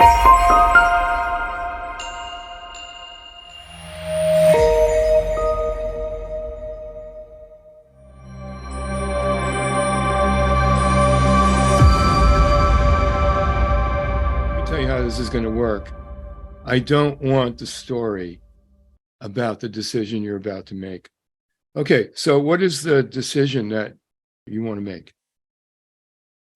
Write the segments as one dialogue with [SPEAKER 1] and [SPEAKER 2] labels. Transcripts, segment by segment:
[SPEAKER 1] Let me tell you how this is going to work. I don't want the story about the decision you're about to make. Okay, so what is the decision that you want to make?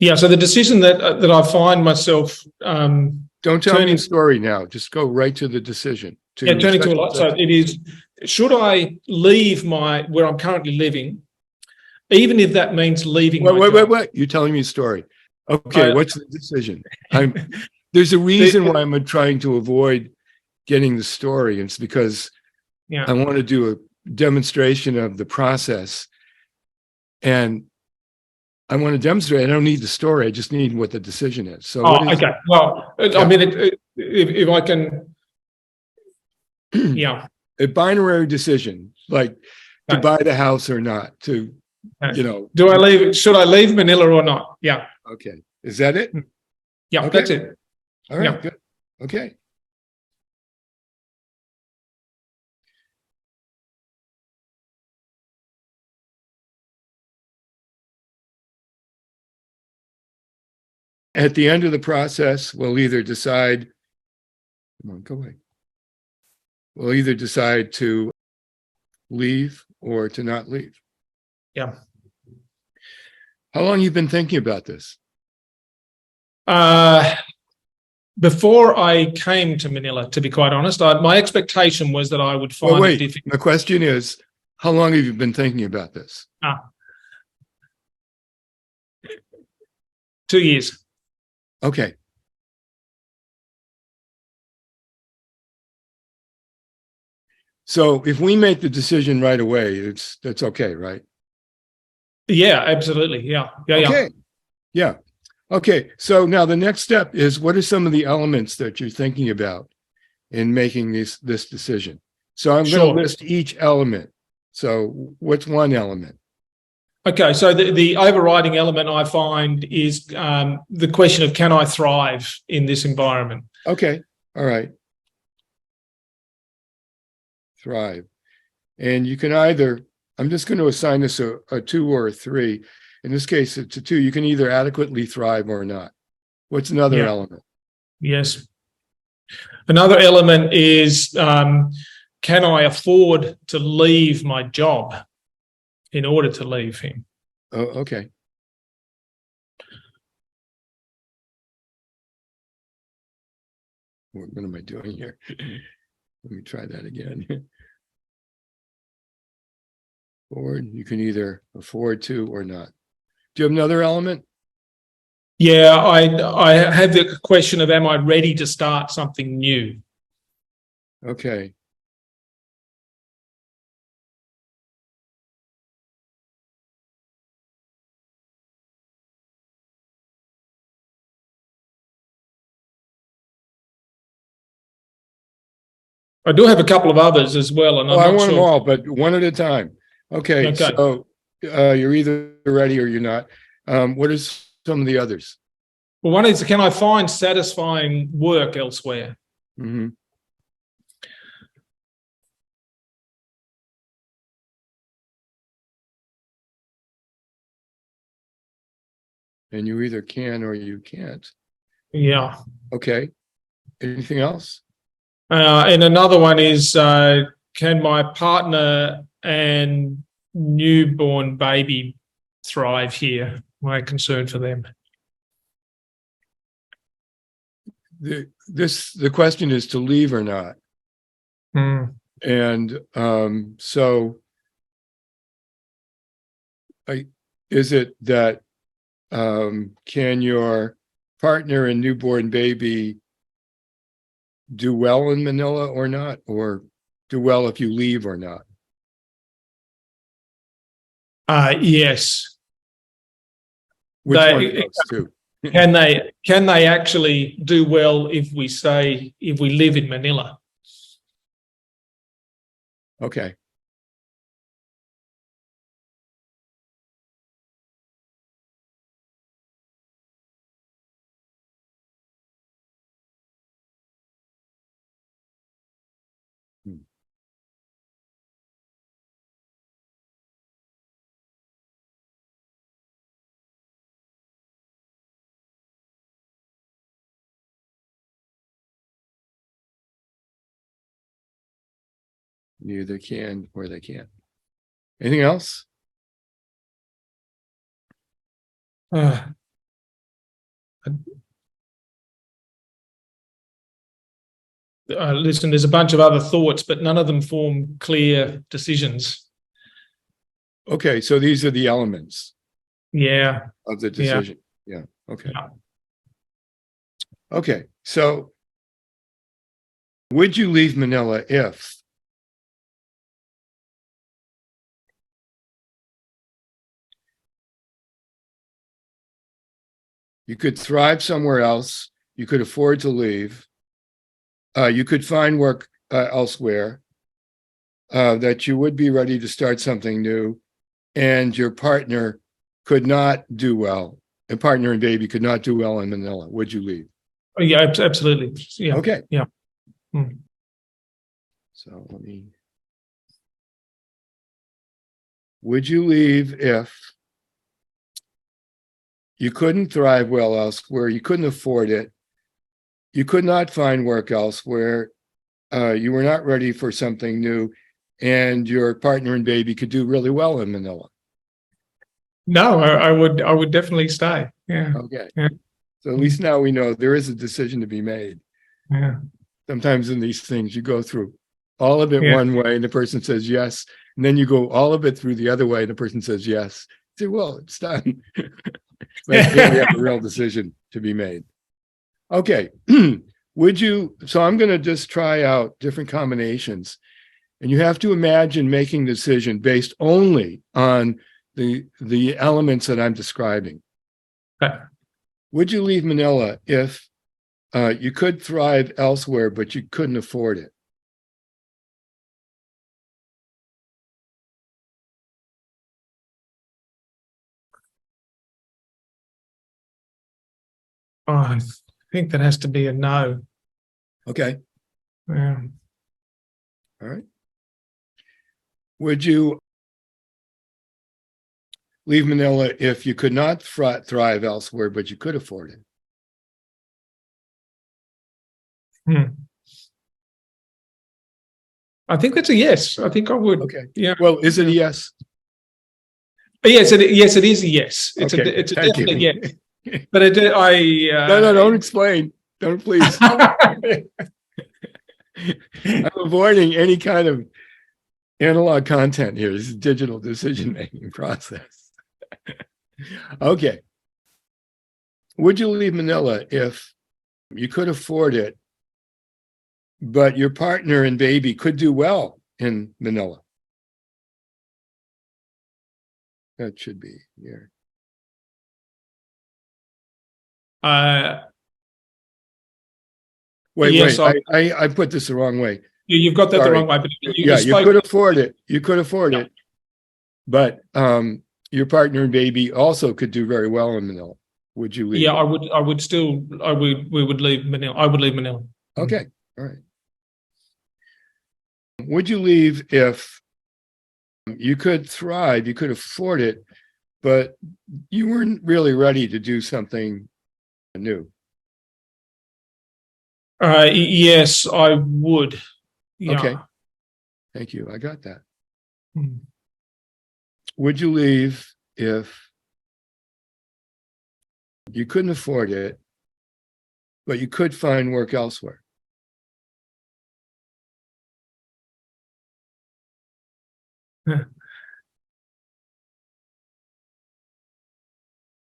[SPEAKER 2] Yeah, so the decision that I find myself
[SPEAKER 1] Don't tell me the story now. Just go right to the decision.
[SPEAKER 2] turning to a lot. So it is: should I leave where I'm currently living, even if that means leaving my job?
[SPEAKER 1] Wait. You're telling me a story. Okay, what's the decision? There's a reason why I'm trying to avoid getting the story. It's because I want to do a demonstration of the process, and I want to demonstrate. I don't need the story. I just need what the decision is. So,
[SPEAKER 2] okay. Well, I mean, if I can,
[SPEAKER 1] a binary decision, like to buy the house or not. Do I
[SPEAKER 2] leave? Should I leave Manila or not? Yeah.
[SPEAKER 1] Okay. Is that it?
[SPEAKER 2] Yeah,
[SPEAKER 1] okay.
[SPEAKER 2] That's it.
[SPEAKER 1] All right. Good. Okay. At the end of the process, we'll either decide, come on, go away. We'll either decide to leave or to not leave.
[SPEAKER 2] Yeah.
[SPEAKER 1] How long have you been thinking about this?
[SPEAKER 2] Before I came to Manila, to be quite honest, my expectation was that I would find it difficult.
[SPEAKER 1] The question is, how long have you been thinking about this?
[SPEAKER 2] 2 years.
[SPEAKER 1] Okay. So if we make the decision right away, that's okay, right?
[SPEAKER 2] Yeah, absolutely. Yeah.
[SPEAKER 1] Okay. Yeah. Okay. So now the next step is, what are some of the elements that you're thinking about in making this decision? So I'm going to list each element. So what's one element?
[SPEAKER 2] Okay, so the overriding element I find is the question of, can I thrive in this environment?
[SPEAKER 1] Okay, all right. Thrive. And you can either, I'm just going to assign this a 2 or a 3. In this case, it's a 2. You can either adequately thrive or not. What's another element?
[SPEAKER 2] Yes. Another element is, can I afford to leave my job in order to leave him?
[SPEAKER 1] Oh, okay. What am I doing here? Let me try that again. Afford, you can either afford to or not. Do you have another element?
[SPEAKER 2] Yeah, I have the question of, am I ready to start something new?
[SPEAKER 1] Okay.
[SPEAKER 2] I do have a couple of others as well, and
[SPEAKER 1] I want them all, but one at a time. Okay. So you're either ready or you're not. What are some of the others?
[SPEAKER 2] Well, one is, can I find satisfying work elsewhere?
[SPEAKER 1] Mm-hmm. And you either can or you can't.
[SPEAKER 2] Yeah.
[SPEAKER 1] Okay. Anything else?
[SPEAKER 2] And another one is, can my partner and newborn baby thrive here? My concern for them.
[SPEAKER 1] The question is to leave or not. And so is it that can your partner and newborn baby do well in Manila or not, or do well if you leave or not?
[SPEAKER 2] Yes.
[SPEAKER 1] Which one of those two?
[SPEAKER 2] Can they actually do well if we live in Manila?
[SPEAKER 1] Okay. neither can or they can't. Anything else?
[SPEAKER 2] Listen, there's a bunch of other thoughts, but none of them form clear decisions.
[SPEAKER 1] Okay, so these are the elements.
[SPEAKER 2] Yeah.
[SPEAKER 1] Of the decision. Yeah. Okay. Yeah. Okay. So would you leave Manila if you could thrive somewhere else, you could afford to leave, you could find work elsewhere, that you would be ready to start something new, and your partner could not do well, a partner and baby could not do well in Manila? Would you leave?
[SPEAKER 2] Oh, yeah, absolutely. Yeah.
[SPEAKER 1] Okay.
[SPEAKER 2] Yeah.
[SPEAKER 1] So would you leave if you couldn't thrive well elsewhere, you couldn't afford it, you could not find work elsewhere, you were not ready for something new, and your partner and baby could do really well in Manila?
[SPEAKER 2] No, I would definitely stay. Yeah.
[SPEAKER 1] Okay.
[SPEAKER 2] Yeah.
[SPEAKER 1] So at least now we know there is a decision to be made.
[SPEAKER 2] Yeah.
[SPEAKER 1] Sometimes in these things you go through all of it one way and the person says yes, and then you go all of it through the other way and the person says yes. You say, well, it's done. But here we have a real decision to be made. Okay. Would you, so I'm going to just try out different combinations, and you have to imagine making a decision based only on the elements that I'm describing.
[SPEAKER 2] Okay.
[SPEAKER 1] Would you leave Manila if you could thrive elsewhere, but you couldn't afford it?
[SPEAKER 2] Oh, I think that has to be a no.
[SPEAKER 1] Okay.
[SPEAKER 2] Yeah.
[SPEAKER 1] All right. Would you leave Manila if you could not thrive elsewhere, but you could afford it?
[SPEAKER 2] I think that's a yes. I think I would.
[SPEAKER 1] Okay.
[SPEAKER 2] Yeah.
[SPEAKER 1] Well, is it a yes?
[SPEAKER 2] Yes, it is a yes. It's
[SPEAKER 1] okay.
[SPEAKER 2] a definite yes. But
[SPEAKER 1] no, don't explain. Don't, please. I'm avoiding any kind of analog content here. This is a digital decision-making process. Okay. Would you leave Manila if you could afford it, but your partner and baby could do well in Manila? That should be here.
[SPEAKER 2] Yes,
[SPEAKER 1] wait. I put this the wrong way.
[SPEAKER 2] You've got that the wrong way. But
[SPEAKER 1] you could afford it. You could afford it, but your partner and baby also could do very well in Manila. Would you leave?
[SPEAKER 2] Yeah, I would still. We would leave Manila. I would leave Manila.
[SPEAKER 1] Okay. All right. Would you leave if you could thrive, you could afford it, but you weren't really ready to do something new?
[SPEAKER 2] Yes, I would. Yeah.
[SPEAKER 1] Okay. Thank you. I got that. Would you leave if you couldn't afford it, but you could find work elsewhere?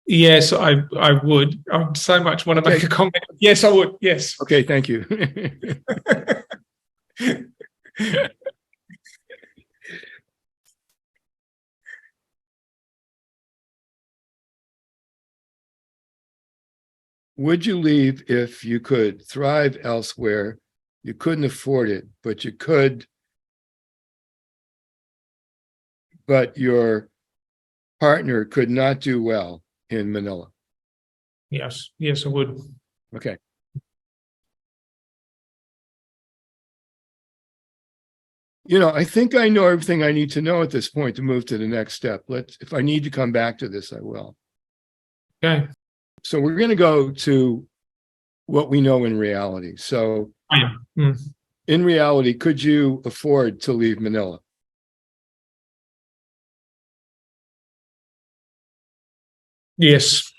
[SPEAKER 2] Yes, I would. I so much want to make a comment. Yes, I would. Yes.
[SPEAKER 1] Okay, thank you. Would you leave if you could thrive elsewhere, you couldn't afford it, but you could, but your partner could not do well in Manila?
[SPEAKER 2] Yes, I would.
[SPEAKER 1] Okay. I think I know everything I need to know at this point to move to the next step. If I need to come back to this, I will.
[SPEAKER 2] Okay.
[SPEAKER 1] So we're going to go to what we know in reality. So in reality, could you afford to leave Manila?
[SPEAKER 2] Yes.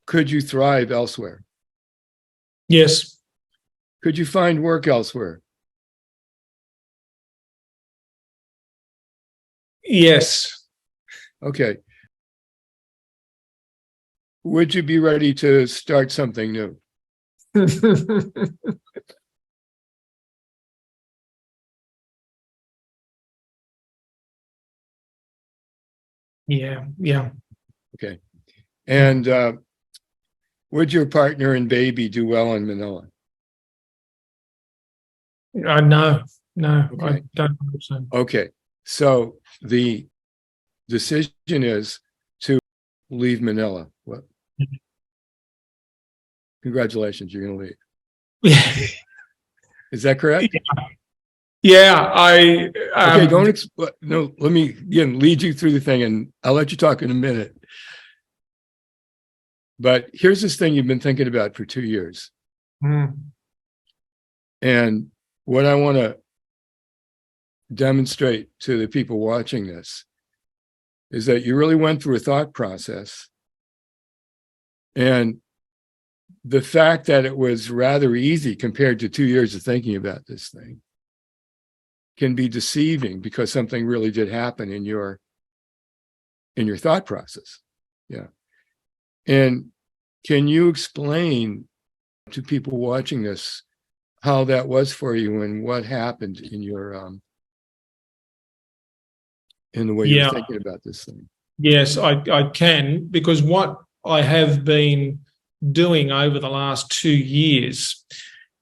[SPEAKER 1] Could you thrive elsewhere?
[SPEAKER 2] Yes.
[SPEAKER 1] Could you find work elsewhere?
[SPEAKER 2] Yes.
[SPEAKER 1] Okay. Would you be ready to start something new?
[SPEAKER 2] Yeah. Yeah.
[SPEAKER 1] Okay. And would your partner and baby do well in Manila?
[SPEAKER 2] No,
[SPEAKER 1] Okay.
[SPEAKER 2] I don't think so.
[SPEAKER 1] Okay. So the decision is to leave Manila. What? Congratulations, you're going to leave.
[SPEAKER 2] Yeah.
[SPEAKER 1] Is that correct?
[SPEAKER 2] Yeah.
[SPEAKER 1] Okay, don't no, let me again lead you through the thing, and I'll let you talk in a minute. But here's this thing you've been thinking about for 2 years. And what I want to demonstrate to the people watching this is that you really went through a thought process. And the fact that it was rather easy compared to 2 years of thinking about this thing can be deceiving, because something really did happen in your thought process. Yeah. And can you explain to people watching this how that was for you and what happened in your in the way you're thinking about this thing?
[SPEAKER 2] Yes, I can, because what I have been doing over the last 2 years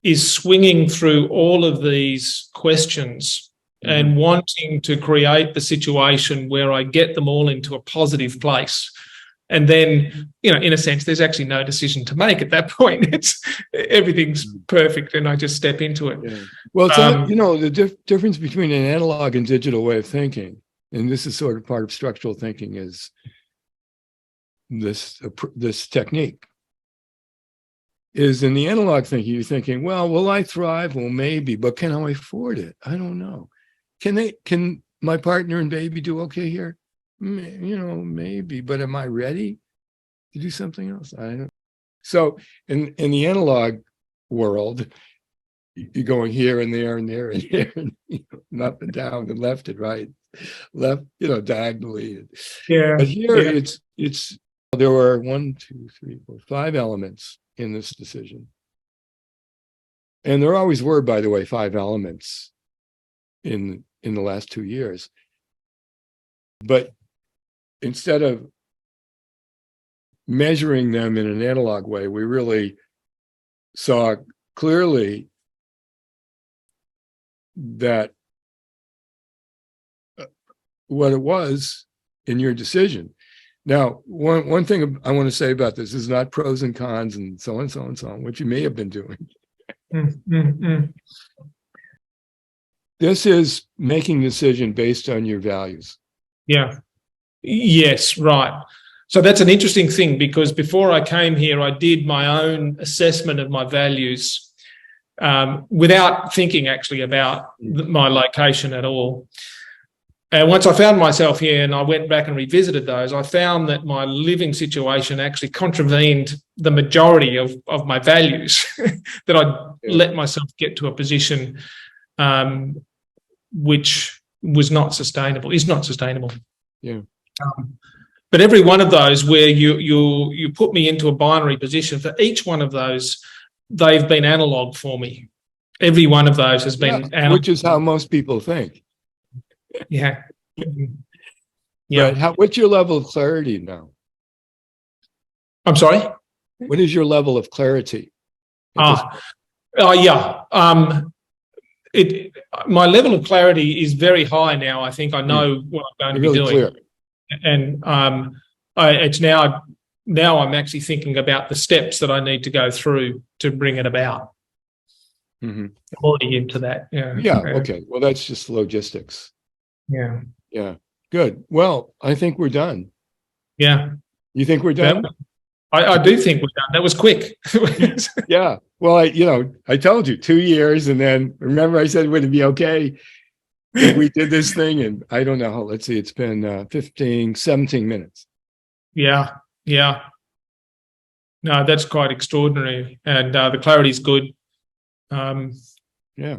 [SPEAKER 2] is swinging through all of these questions and wanting to create the situation where I get them all into a positive place. And then, in a sense, there's actually no decision to make at that point. It's everything's perfect, and I just step into it.
[SPEAKER 1] Yeah. Well, it's the difference between an analog and digital way of thinking, and this is sort of part of structural thinking, is this technique. Is in the analog thinking, you're thinking, well, will I thrive? Well, maybe, but can I afford it? I don't know. Can my partner and baby do okay here? Maybe, but am I ready to do something else? I don't. So in the analog world, you're going here and there and there and here, and up and down and left and right, left, diagonally.
[SPEAKER 2] Yeah.
[SPEAKER 1] But here it's there were 1, 2, 3, 4, 5 elements in this decision. And there always were, by the way, 5 elements in the last 2 years. But instead of measuring them in an analog way, we really saw clearly that what it was in your decision. Now, one thing I want to say about this is not pros and cons and so on and so on and so on, which you may have been doing. This is making a decision based on your values.
[SPEAKER 2] Yeah. Yes, right. So that's an interesting thing, because before I came here, I did my own assessment of my values without thinking actually about my location at all. And once I found myself here and I went back and revisited those, I found that my living situation actually contravened the majority of my values, that I'd let myself get to a position which was not sustainable, is not sustainable.
[SPEAKER 1] Yeah.
[SPEAKER 2] But every one of those where you put me into a binary position, for each one of those, they've been analog for me. Every one of those has been analog.
[SPEAKER 1] Which is how most people think.
[SPEAKER 2] Yeah.
[SPEAKER 1] But what's your level of clarity now?
[SPEAKER 2] I'm sorry?
[SPEAKER 1] What is your level of clarity?
[SPEAKER 2] My level of clarity is very high now. I think I know what I'm going to be doing. Clear. And it's now I'm actually thinking about the steps that I need to go through to bring it about. I'm already into that. Yeah.
[SPEAKER 1] Okay. Well, that's just logistics.
[SPEAKER 2] Yeah.
[SPEAKER 1] Yeah. Good. Well, I think we're done.
[SPEAKER 2] Yeah.
[SPEAKER 1] You think we're done?
[SPEAKER 2] I do think we're done. That was quick.
[SPEAKER 1] Yeah. Well, I told you 2 years, and then remember I said, would it be okay if we did this thing? And I don't know. Let's see. It's been 15, 17 minutes.
[SPEAKER 2] Yeah. Yeah. No, that's quite extraordinary. And the clarity's good.
[SPEAKER 1] Yeah.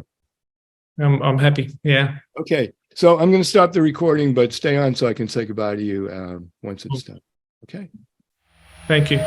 [SPEAKER 2] I'm happy. Yeah.
[SPEAKER 1] Okay. So I'm going to stop the recording, but stay on so I can say goodbye to you once it's done. Okay.
[SPEAKER 2] Thank you.